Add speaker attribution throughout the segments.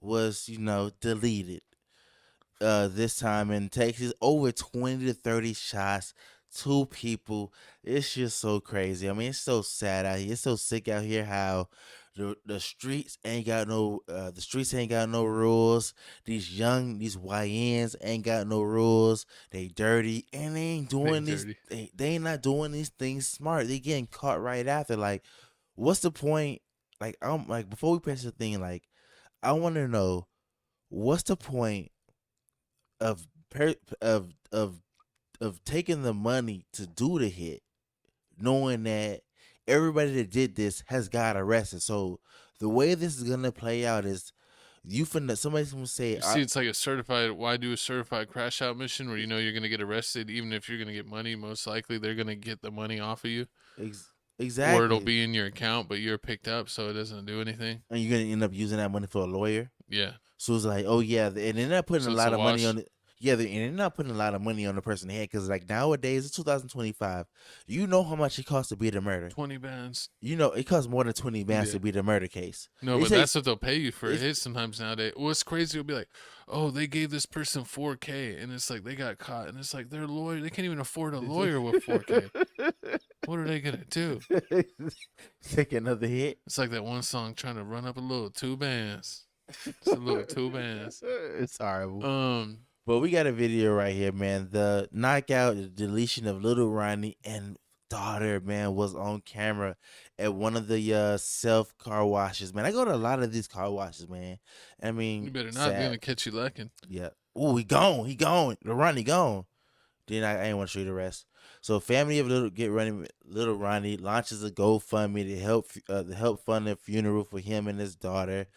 Speaker 1: was, deleted. This time in Texas, over 20 to 30 shots, two people. It's just so crazy. I mean, it's so sad out here. It's so sick out here how the streets ain't got no rules. These YNs ain't got no rules. They dirty and they ain't
Speaker 2: They
Speaker 1: doing these
Speaker 2: dirty.
Speaker 1: they ain't not doing these things smart. They getting caught right after. Like, what's the point? Like, I'm like, before we press the thing, like, I want to know what's the point of per, of taking the money to do the hit, knowing that everybody that did this has got arrested. So the way this is gonna play out is somebody's gonna say,
Speaker 2: You see, it's like a certified. Why do a certified crash out mission where you know you're gonna get arrested, even if you're gonna get money? Most likely, they're gonna get the money off of you, or it'll
Speaker 1: exactly,
Speaker 2: be in your account, but you're picked up, so it doesn't do anything.
Speaker 1: and you're gonna end up using that money for a lawyer.
Speaker 2: Yeah.
Speaker 1: So it's like, oh yeah, and they're not putting a
Speaker 2: So it's a
Speaker 1: lot of money
Speaker 2: wash.
Speaker 1: on it. Yeah, and they're not putting a lot of money on the person's head because like nowadays it's 2025. You know how much it costs to beat a murder.
Speaker 2: 20 bands.
Speaker 1: It costs more than 20 bands
Speaker 2: Yeah.
Speaker 1: to beat a murder case.
Speaker 2: No,
Speaker 1: They
Speaker 2: but
Speaker 1: say
Speaker 2: that's what they'll pay you for a
Speaker 1: it's
Speaker 2: hit sometimes nowadays. What's crazy will be like, oh, they gave this person 4K, and it's like they got caught, and it's like their lawyer, they can't even afford a lawyer with 4K. What are they gonna do?
Speaker 1: take another hit.
Speaker 2: It's like that one song trying to run up a little 2 bands. It's a little 2 bands.
Speaker 1: It's horrible.
Speaker 2: Um,
Speaker 1: But we got a video right here, man. The knockout, the deletion of little Ronnie and daughter, man, was on camera at one of the self car washes, man. I go to a lot of these car washes, man. I
Speaker 2: you
Speaker 1: mean,
Speaker 2: better not. They're
Speaker 1: sad.
Speaker 2: gonna catch you lacking.
Speaker 1: Yeah. Oh, he gone. He gone. The Ronnie gone. Then I ain't want to show you the rest. So, family of little Ronnie launches a GoFundMe to help fund the funeral for him and his daughter.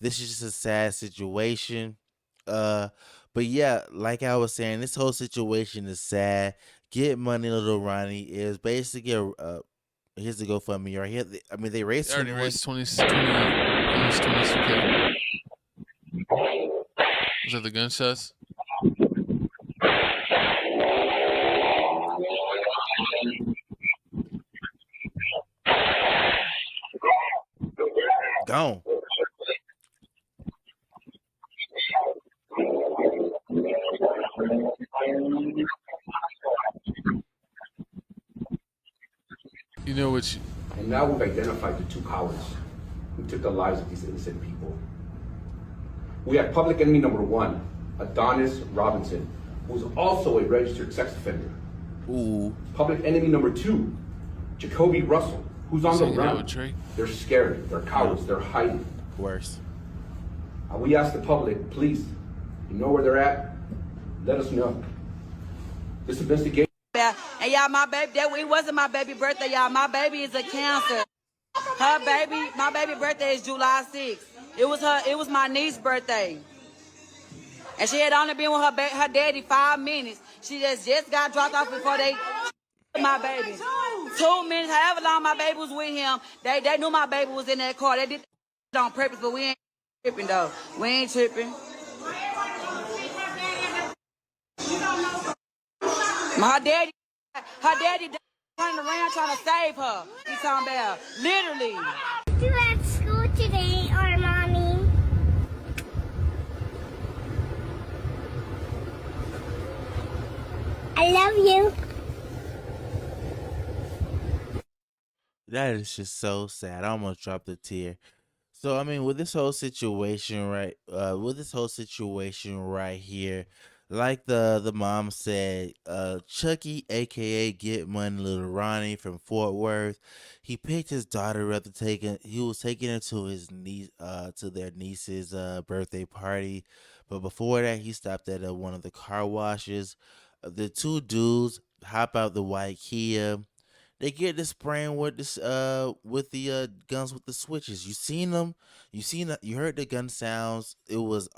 Speaker 1: This is just a sad situation. Uh, but yeah, like I was saying, this whole situation is sad. Get money, little Ronnie is basically here's the GoFundMe right here. I mean, they raised
Speaker 2: They already
Speaker 1: 21.
Speaker 2: raised 20, almost 22K. Was that the gunshots?
Speaker 1: Gone.
Speaker 2: You know what?
Speaker 3: And now we've identified the two cowards who took the lives of these innocent people. We have public enemy number one, Adonis Robinson, who's also a registered sex offender.
Speaker 1: Ooh.
Speaker 3: Public enemy number two, Jacoby Russell, who's on the run. They're scared, they're cowards, they're hiding.
Speaker 1: Worse.
Speaker 3: We ask the public, please, you know where they're at? Let us know. This investigation.
Speaker 4: And y'all, my baby, it wasn't my baby birthday, y'all. My baby is a Cancer. My baby birthday is July 6th. It was my niece's birthday. And she had only been with her daddy 5 minutes. She just got dropped off before they my baby. 2 minutes, however long my baby was with him, they knew my baby was in that car. They did it on purpose, but we ain't tripping though. We ain't tripping. Her daddy running around trying to save her. He's talking about literally.
Speaker 5: You at school today, or mommy? I love you.
Speaker 1: That is just so sad. I almost dropped a tear. So I mean, with this whole situation, right here, like the mom said, Chucky, aka Get Money Little Ronnie from Fort Worth, he picked his daughter up he was taking her to his niece to their niece's birthday party. But before that, he stopped at one of the car washes. The two dudes hop out the white Kia. They get to spraying with the guns with the switches. You seen them? You heard the gun sounds. It was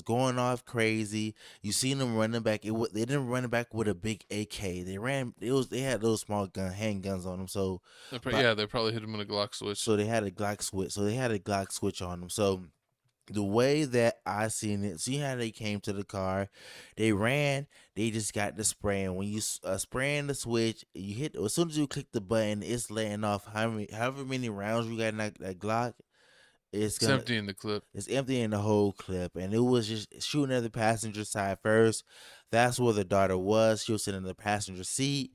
Speaker 1: going off crazy. You seen them running back. They didn't run back with a big AK. They had those small handguns on them. So
Speaker 2: They probably hit him with a Glock switch.
Speaker 1: so they had a Glock switch. So they had a Glock switch on them. So the way that I seen it, see how they came to the car, they ran, they just got the spraying. When you spraying the switch, you hit as soon as you click the button, it's letting off however many rounds you got in that Glock. It's
Speaker 2: It's
Speaker 1: gonna
Speaker 2: empty in the clip.
Speaker 1: it's emptying the whole clip, and it was just shooting at the passenger side first. That's where the daughter was. She was sitting in the passenger seat.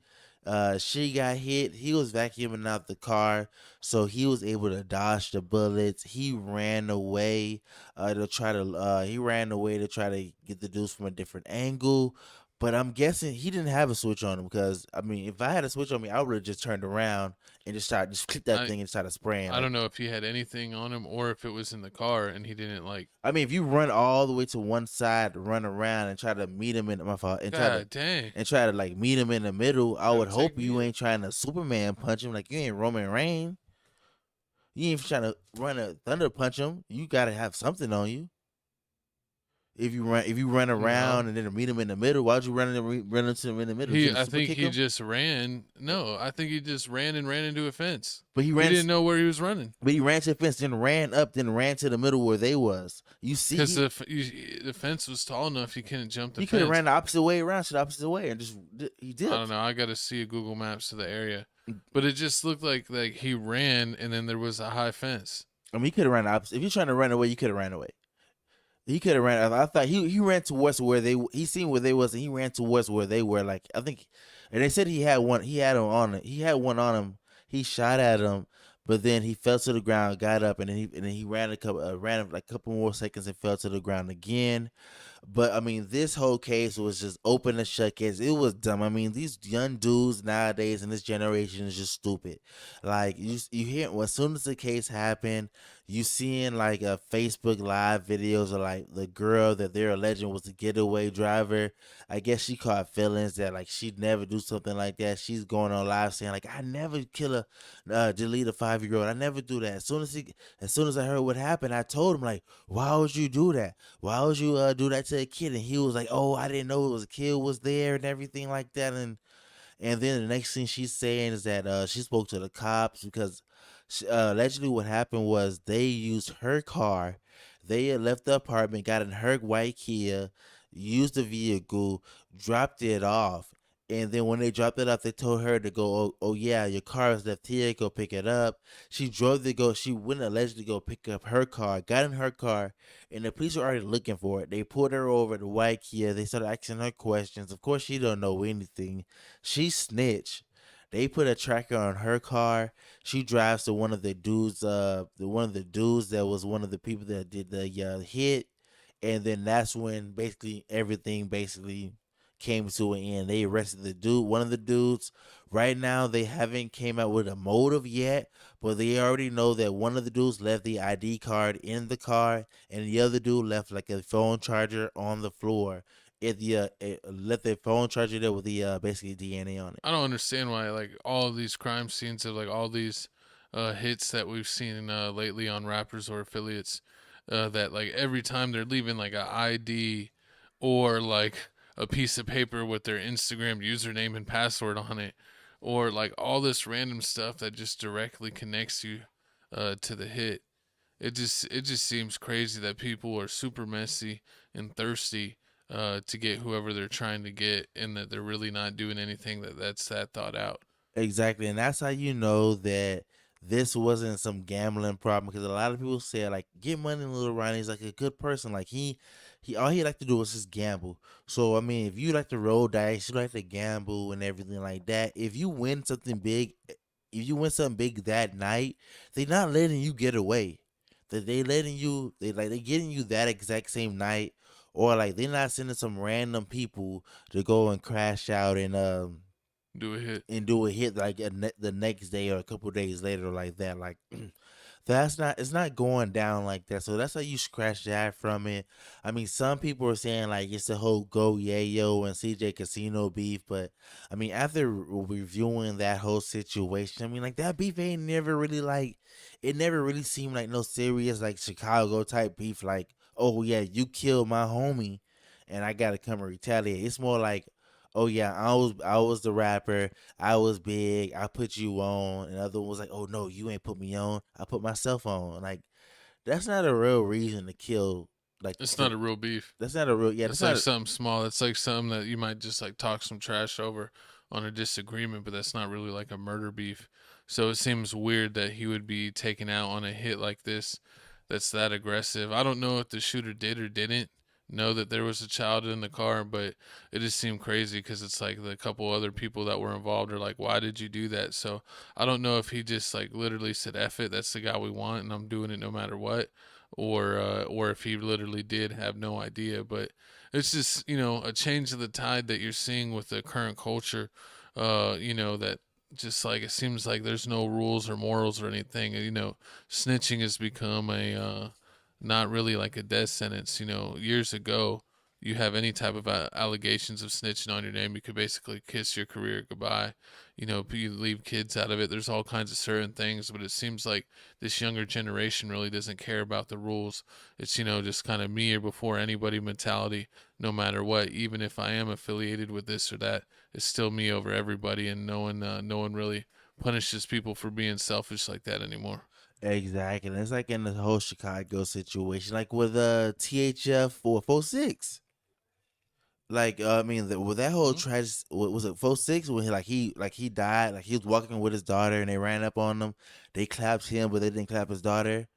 Speaker 1: She got hit. He was vacuuming out the car, so he was able to dodge the bullets. He ran away to try to. He ran away to try to get the dudes from a different angle. But I'm guessing he didn't have a switch on him because I mean, if I had a switch on me, I would have just turned around and just click that
Speaker 2: I
Speaker 1: thing and started spraying.
Speaker 2: I don't know if he had anything on him or if it was in the car and he didn't like.
Speaker 1: I mean, if you run all the way to one side, run around and try to meet him in my fault,
Speaker 2: God dang.
Speaker 1: try to like meet him in the middle, I
Speaker 2: That
Speaker 1: would
Speaker 2: would
Speaker 1: hope
Speaker 2: take
Speaker 1: you
Speaker 2: me-
Speaker 1: ain't trying to Superman punch him like you ain't Roman Reigns. You ain't trying to run a thunder punch him. You gotta have something on you. If you run around and then meet him in the middle, why'd you run into him in the middle?
Speaker 2: I think he just ran. No, I think he just ran into a fence.
Speaker 1: But he
Speaker 2: He
Speaker 1: ran.
Speaker 2: didn't know where he was running
Speaker 1: But he ran to the fence, then ran up, then ran to the middle where they was. You see,
Speaker 2: because the fence was tall enough he couldn't jump the
Speaker 1: he
Speaker 2: fence.
Speaker 1: could have ran the opposite way around to the opposite way and just he did.
Speaker 2: I don't know. I got to see a Google Maps of the area, but it just looked like he ran and then there was a high fence.
Speaker 1: I mean, he could have ran the opposite. If you're trying to run away, you could have ran away. He could have ran. I thought he ran towards where they. He seen where they was, and he ran towards where they were. Like I think, and they said he had one. He had him on. He had one on him. He shot at him, but then he fell to the ground, got up, and then he ran a couple more seconds and fell to the ground again. But I mean, this whole case was just open and shut case. It was dumb. I mean, these young dudes nowadays in this generation is just stupid. Like you hear as soon as the case happened, you seeing like a Facebook live videos of like the girl that they're alleging was the getaway driver. I guess she caught feelings that like she'd never do something like that. She's going on live saying like I never delete a 5-year-old. I never do that. As soon as I heard what happened, I told him like, why would you do that? Why would you do that to a kid? And he was like, oh, I didn't know it was a kid was there and everything like that. And then the next thing she's saying is that she spoke to the cops because allegedly what happened was they used her car. They had left the apartment, got in her white Kia, used the vehicle, dropped it off. And then when they dropped it off, they told her to go, oh yeah, your car is left here, go pick it up. She she went allegedly go pick up her car, got in her car, and the police were already looking for it. They pulled her over the white Kia. They started asking her questions. Of course, she don't know anything. She snitched. They put a tracker on her car. She drives to one of the dudes, that was one of the people that did the hit, and then that's when everything came to an end. They arrested one of the dudes. Right now, they haven't came out with a motive yet, but they already know that one of the dudes left the ID card in the car, and the other dude left like a phone charger on the floor. It left the phone charger there with the basically DNA on it.
Speaker 2: I don't understand why like all of these crime scenes of like all these hits that we've seen lately on rappers or affiliates that like every time they're leaving like a ID or like a piece of paper with their Instagram username and password on it, or like all this random stuff that just directly connects you to the hit. It just seems crazy that people are super messy and thirsty to get whoever they're trying to get, and that they're really not doing anything that's that thought out.
Speaker 1: Exactly, and that's how you know that this wasn't some gambling problem. Because a lot of people say like, get money in Little Ronnie's like a good person. Like he all he like to do was just gamble. So I mean, if you like to roll dice, you like to gamble and everything like that. If you win something big, that night, they're not letting you get away. That they getting you that exact same night, or like they're not sending some random people to go and crash out and
Speaker 2: Do a hit.
Speaker 1: like the next day or a couple days later like that. Like it's not going down like that. So that's how you scratch that from it. I mean, some people are saying like it's the whole Go Yayo and CJ Casino beef, but I mean, after reviewing that whole situation, I mean, like that beef ain't never really like, it never really seemed like no serious like Chicago type beef. Like, oh yeah, you killed my homie, and I gotta come and retaliate. It's more like, oh yeah, I was the rapper. I was big. I put you on. And the other one was like, oh no, you ain't put me on. I put myself on. Like that's not a real reason to kill. Like
Speaker 2: It's not a real beef.
Speaker 1: That's not a real. Yeah,
Speaker 2: It's like something small. It's like something that you might just like talk some trash over on a disagreement, but that's not really like a murder beef. So it seems weird that he would be taken out on a hit like this that's that aggressive. I don't know if the shooter did or didn't know that there was a child in the car, but it just seemed crazy because it's like the couple other people that were involved are like, why did you do that? So I don't know if he just like literally said, F it, that's the guy we want and I'm doing it no matter what, or if he literally did have no idea. But it's just, a change of the tide that you're seeing with the current culture, that just like it seems like there's no rules or morals or anything. Snitching has become a not really like a death sentence. Years ago, you have any type of allegations of snitching on your name, you could basically kiss your career goodbye. You leave kids out of it. There's all kinds of certain things, but it seems like this younger generation really doesn't care about the rules. It's just kind of me or before anybody mentality. No matter what, even if I am affiliated with this or that, it's still me over everybody, and no one really punishes people for being selfish like that anymore.
Speaker 1: Exactly. And it's like in the whole Chicago situation, like with THF 446. Like I mean, with that whole
Speaker 2: Hmm.
Speaker 1: tragedy, was it 46 when he died, like he was walking with his daughter and they ran up on him, they clapped him but they didn't clap his daughter.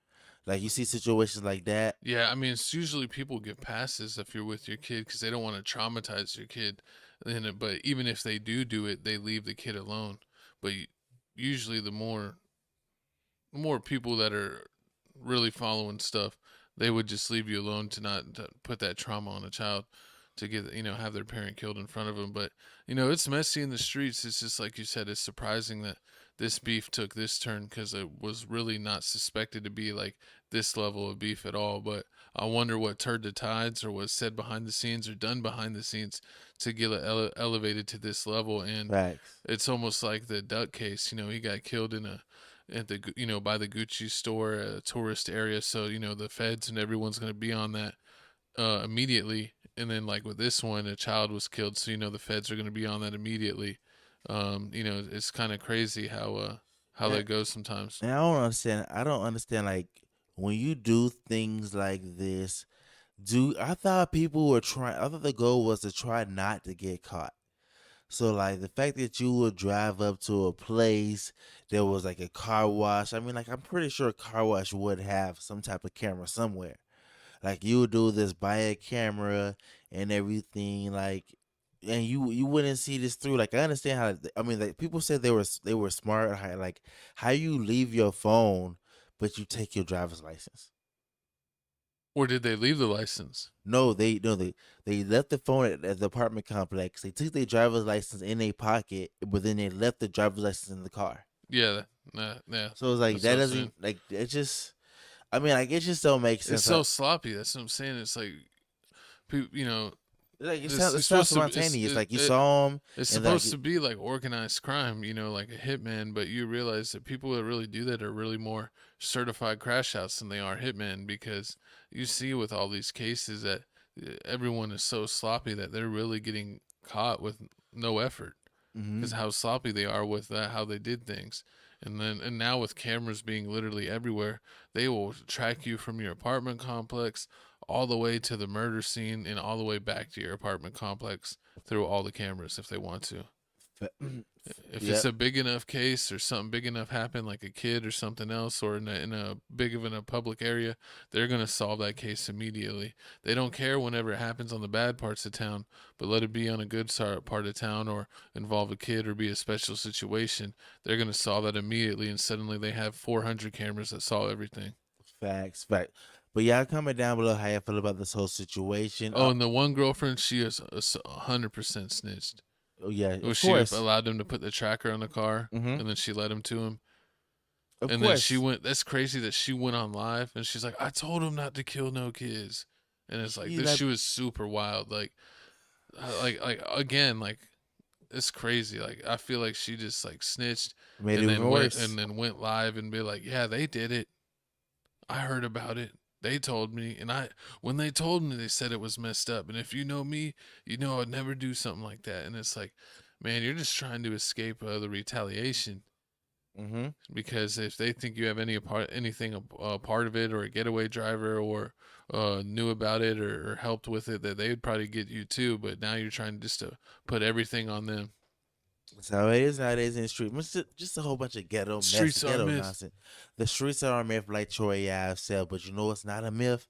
Speaker 1: Like you see situations like that.
Speaker 2: Yeah, I mean, it's usually people give passes if you're with your kid because they don't want to traumatize your kid. But even if they do it, they leave the kid alone. But usually, the more people that are really following stuff, they would just leave you alone to not to put that trauma on a child to get have their parent killed in front of them. But it's messy in the streets. It's just like you said. It's surprising that this beef took this turn because it was really not suspected to be like this level of beef at all. But I wonder what turned the tides or was said behind the scenes or done behind the scenes to get it elevated to this level. And
Speaker 1: Facts.
Speaker 2: it's almost like the Duck case. He got killed at the by the Gucci store, a tourist area. So the feds and everyone's going to be on that immediately. And then like with this one, a child was killed, so the feds are going to be on that immediately. It's kind of crazy how
Speaker 1: And,
Speaker 2: that goes sometimes.
Speaker 1: and I don't understand like when you do things like this. I thought people were trying. I thought the goal was to try not to get caught. So like the fact that you would drive up to a place there was like a car wash. I mean, like I'm pretty sure a car wash would have some type of camera somewhere. Like you would do this by a camera and everything, like, and you wouldn't see this through. Like I understand how. I mean, like people said they were smart. How you leave your phone, but you take your driver's license.
Speaker 2: Or did they leave the license?
Speaker 1: No, they left the phone at the apartment complex. They took their driver's license in their pocket, but then they left the driver's license in the car.
Speaker 2: Yeah, yeah.
Speaker 1: So it's like
Speaker 2: That's
Speaker 1: that
Speaker 2: what I'm saying.
Speaker 1: doesn't like it just. I mean, like it just don't make
Speaker 2: It's
Speaker 1: sense.
Speaker 2: so sloppy. That's what I'm saying. It's like,
Speaker 1: Like it
Speaker 2: it's
Speaker 1: sounds
Speaker 2: supposed to. It's
Speaker 1: spontaneous. Like you
Speaker 2: it,
Speaker 1: saw him,
Speaker 2: It's
Speaker 1: and like
Speaker 2: supposed to be like organized crime, like a hitman, but you realize that people that really do that are really more certified crash outs than they are hitmen because you see with all these cases that everyone is so sloppy that they're really getting caught with no effort
Speaker 1: hmm
Speaker 2: because how sloppy they are with that, how they did things. And now with cameras being literally everywhere, they will track you from your apartment complex all the way to the murder scene and all the way back to your apartment complex through all the cameras if they want to. If it's
Speaker 1: yep.
Speaker 2: a big enough case or something big enough happened, like a kid or something else, or in a big of in a public area, they're gonna solve that case immediately. They don't care whenever it happens on the bad parts of town, but let it be on a good part of town or involve a kid or be a special situation. They're gonna solve that immediately, and suddenly they have 400 cameras that solve everything.
Speaker 1: Fact. But y'all comment down below how you feel about this whole situation.
Speaker 2: Oh, and the one girlfriend, she is 100% snitched.
Speaker 1: Oh yeah,
Speaker 2: Well,
Speaker 1: of
Speaker 2: she
Speaker 1: course.
Speaker 2: allowed him to put the tracker on the car,
Speaker 1: hmm
Speaker 2: and then she led him to him.
Speaker 1: Of
Speaker 2: And then she
Speaker 1: course.
Speaker 2: went. That's crazy that she went on live and she's like, "I told him not to kill no kids," and it's like
Speaker 1: She
Speaker 2: this.
Speaker 1: like
Speaker 2: She was super wild. Like again, like it's crazy. Like I feel like she just like snitched
Speaker 1: made it
Speaker 2: and
Speaker 1: even
Speaker 2: then went
Speaker 1: worse.
Speaker 2: live and be like, "Yeah, they did it. I heard about it. They told me, and when they told me, they said it was messed up. And if you know me, you know I'd never do something like that." And it's like, man, you're just trying to escape the retaliation
Speaker 1: hmm
Speaker 2: because if they think you have anything a part of it or a getaway driver or knew about it or helped with it, that they would probably get you too. But now you're trying just to put everything on them.
Speaker 1: That's how it is nowadays in the street. Just a whole bunch of ghetto mess,
Speaker 2: Streets are a
Speaker 1: ghetto
Speaker 2: myth.
Speaker 1: nonsense. The streets are a myth, like Troy Ave said, but you know what's not a myth?